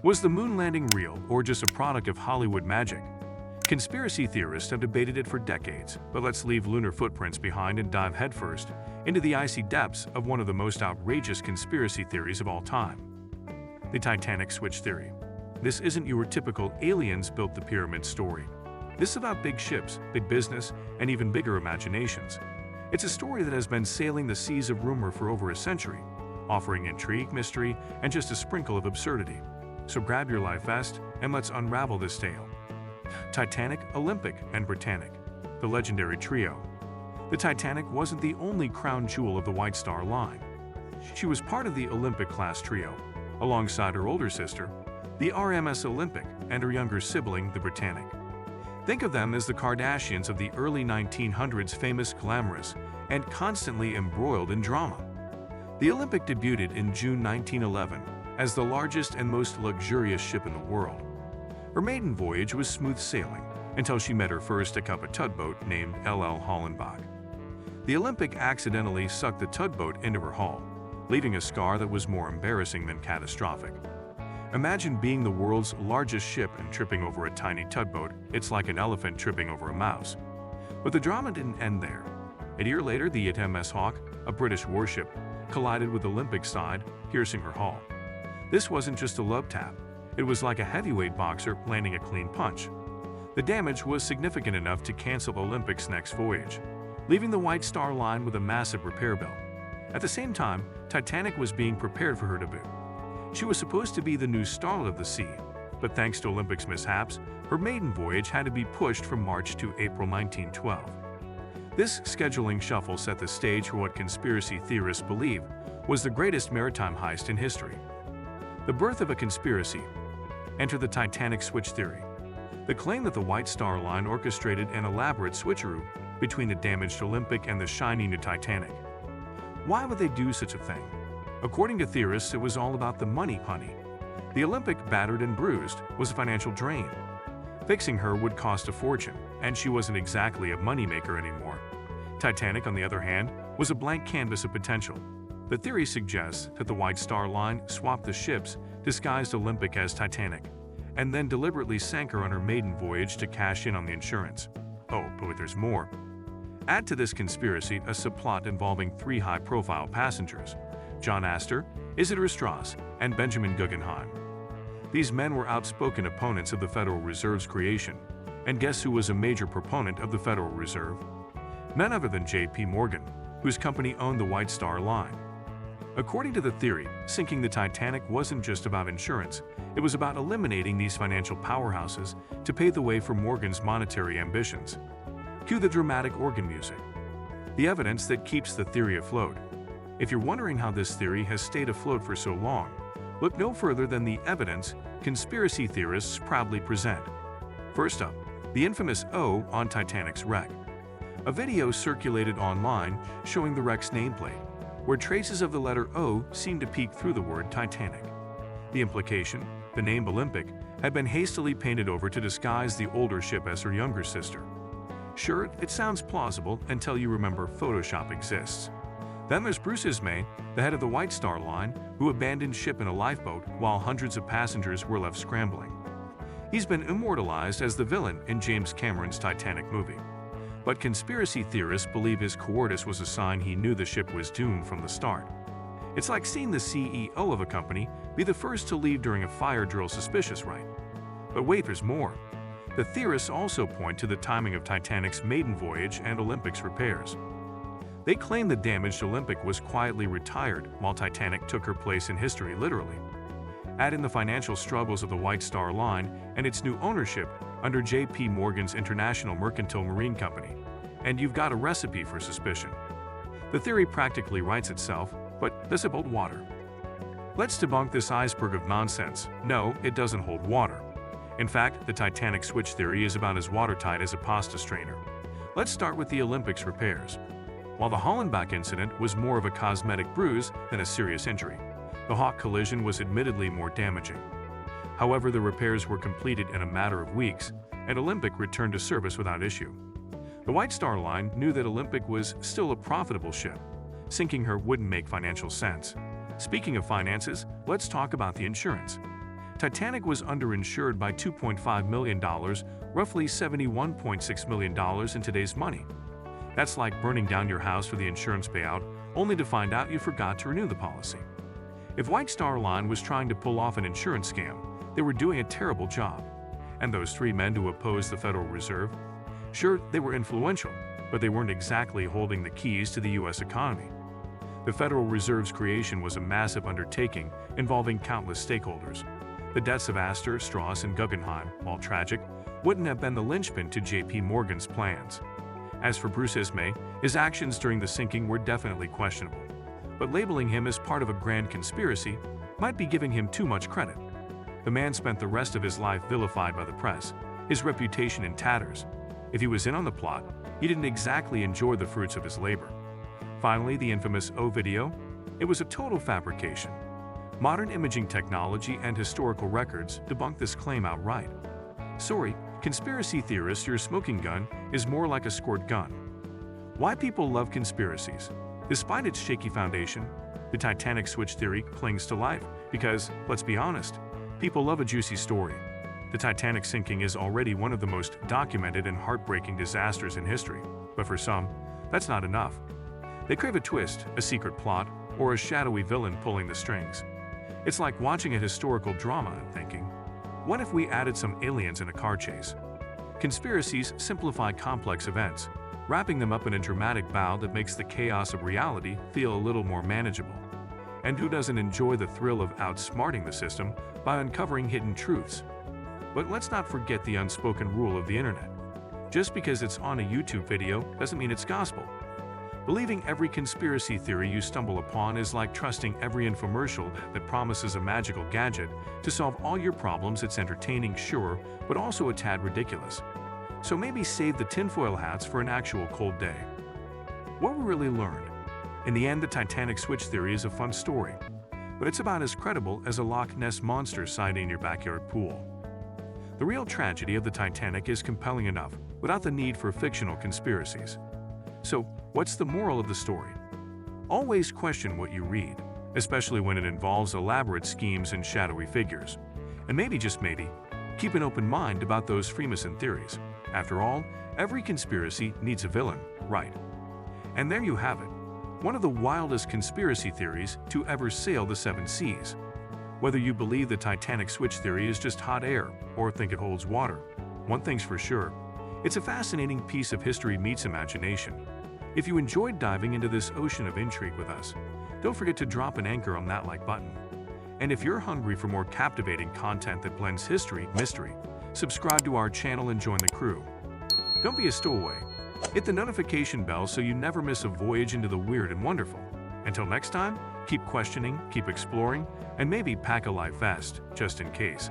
Was the moon landing real or just a product of Hollywood magic? Conspiracy theorists have debated it for decades, but let's leave lunar footprints behind and dive headfirst into the icy depths of one of the most outrageous conspiracy theories of all time: the Titanic switch theory. This isn't your typical aliens built the pyramid story. This is about big ships, big business, and even bigger imaginations. It's a story that has been sailing the seas of rumor for over a century, offering intrigue, mystery, and just a sprinkle of absurdity. So grab your life vest and let's unravel this tale. Titanic, Olympic, and Britannic, the legendary trio. The Titanic wasn't the only crown jewel of the White Star Line. She was part of the Olympic-class trio, alongside her older sister, the RMS Olympic, and her younger sibling, the Britannic. Think of them as the Kardashians of the early 1900s, famous, glamorous, and constantly embroiled in drama. The Olympic debuted in June 1911 as the largest and most luxurious ship in the world. Her maiden voyage was smooth sailing until she met her first a tugboat named LL Hollenbach. The Olympic accidentally sucked the tugboat into her hull, leaving a scar that was more embarrassing than catastrophic. Imagine being the world's largest ship and tripping over a tiny tugboat. It's like an elephant tripping over a mouse. But the drama didn't end there. A year later, the HMS Hawke, a British warship, collided with Olympic's side, piercing her hull. This wasn't just a love tap. It was like a heavyweight boxer landing a clean punch. The damage was significant enough to cancel Olympic's next voyage, leaving the White Star Line with a massive repair bill. At the same time, Titanic was being prepared for her debut. She was supposed to be the new starlet of the sea, but thanks to Olympic's mishaps, her maiden voyage had to be pushed from March to April 1912. This scheduling shuffle set the stage for what conspiracy theorists believe was the greatest maritime heist in history. The birth of a conspiracy. Enter the Titanic switch theory. The claim that the White Star Line orchestrated an elaborate switcheroo between the damaged Olympic and the shiny new Titanic. Why would they do such a thing? According to theorists, it was all about the money, honey. The Olympic, battered and bruised, was a financial drain. Fixing her would cost a fortune, and she wasn't exactly a moneymaker anymore. Titanic, on the other hand, was a blank canvas of potential. The theory suggests that the White Star Line swapped the ships, disguised Olympic as Titanic, and then deliberately sank her on her maiden voyage to cash in on the insurance. Oh, but there's more. Add to this conspiracy a subplot involving three high-profile passengers: John Astor, Isidor Strass, and Benjamin Guggenheim. These men were outspoken opponents of the Federal Reserve's creation, and guess who was a major proponent of the Federal Reserve? None other than J.P. Morgan, whose company owned the White Star Line. According to the theory, sinking the Titanic wasn't just about insurance, it was about eliminating these financial powerhouses to pave the way for Morgan's monetary ambitions. Cue the dramatic organ music. The evidence that keeps the theory afloat. If you're wondering how this theory has stayed afloat for so long, look no further than the evidence conspiracy theorists proudly present. First up, the infamous O on Titanic's wreck. A video circulated online showing the wreck's nameplate, where traces of the letter O seemed to peek through the word Titanic. The implication, the name Olympic, had been hastily painted over to disguise the older ship as her younger sister. Sure, it sounds plausible until you remember Photoshop exists. Then there's Bruce Ismay, the head of the White Star Line, who abandoned ship in a lifeboat while hundreds of passengers were left scrambling. He's been immortalized as the villain in James Cameron's Titanic movie. But conspiracy theorists believe his cowardice was a sign he knew the ship was doomed from the start. It's like seeing the CEO of a company be the first to leave during a fire drill. Suspicious, right? But wait, there's more. The theorists also point to the timing of Titanic's maiden voyage and Olympic's repairs. They claim the damaged Olympic was quietly retired while Titanic took her place in history, literally. Add in the financial struggles of the White Star Line and its new ownership under J.P. Morgan's International Mercantile Marine Company, and you've got a recipe for suspicion. The theory practically writes itself, but does it hold water? Let's debunk this iceberg of nonsense. No, it doesn't hold water. In fact, the Titanic switch theory is about as watertight as a pasta strainer. Let's start with the Olympics repairs. While the Hollenbach incident was more of a cosmetic bruise than a serious injury, the Hawke collision was admittedly more damaging. However, the repairs were completed in a matter of weeks, and Olympic returned to service without issue. The White Star Line knew that Olympic was still a profitable ship. Sinking her wouldn't make financial sense. Speaking of finances, let's talk about the insurance. Titanic was underinsured by $2.5 million, roughly $71.6 million in today's money. That's like burning down your house for the insurance payout, only to find out you forgot to renew the policy. If White Star Line was trying to pull off an insurance scam, they were doing a terrible job. And those three men who opposed the Federal Reserve? Sure, they were influential, but they weren't exactly holding the keys to the U.S. economy. The Federal Reserve's creation was a massive undertaking involving countless stakeholders. The deaths of Astor, Strauss, and Guggenheim, while tragic, wouldn't have been the linchpin to J.P. Morgan's plans. As for Bruce Ismay, his actions during the sinking were definitely questionable, but labeling him as part of a grand conspiracy might be giving him too much credit. The man spent the rest of his life vilified by the press, his reputation in tatters. If he was in on the plot, he didn't exactly enjoy the fruits of his labor. Finally, the infamous O video? It was a total fabrication. Modern imaging technology and historical records debunk this claim outright. Sorry, conspiracy theorists, your smoking gun is more like a squirt gun. Why people love conspiracies? Despite its shaky foundation, the Titanic switch theory clings to life because, let's be honest, people love a juicy story. The Titanic sinking is already one of the most documented and heartbreaking disasters in history, but for some, that's not enough. They crave a twist, a secret plot, or a shadowy villain pulling the strings. It's like watching a historical drama and thinking, what if we added some aliens in a car chase? Conspiracies simplify complex events, wrapping them up in a dramatic bow that makes the chaos of reality feel a little more manageable. And who doesn't enjoy the thrill of outsmarting the system by uncovering hidden truths? But let's not forget the unspoken rule of the internet. Just because it's on a YouTube video doesn't mean it's gospel. Believing every conspiracy theory you stumble upon is like trusting every infomercial that promises a magical gadget to solve all your problems. It's entertaining, sure, but also a tad ridiculous. So maybe save the tinfoil hats for an actual cold day. What we really learned? In the end, the Titanic switch theory is a fun story, but it's about as credible as a Loch Ness monster sighting in your backyard pool. The real tragedy of the Titanic is compelling enough without the need for fictional conspiracies. So, what's the moral of the story? Always question what you read, especially when it involves elaborate schemes and shadowy figures. And maybe, just maybe, keep an open mind about those Freemason theories. After all, every conspiracy needs a villain, right? And there you have it, one of the wildest conspiracy theories to ever sail the seven seas. Whether you believe the Titanic switch theory is just hot air or think it holds water, one thing's for sure, it's a fascinating piece of history meets imagination. If you enjoyed diving into this ocean of intrigue with us, don't forget to drop an anchor on that like button. And if you're hungry for more captivating content that blends history, mystery, subscribe to our channel and join the crew. Don't be a stowaway. Hit the notification bell so you never miss a voyage into the weird and wonderful. Until next time, keep questioning, keep exploring, and maybe pack a life vest, just in case.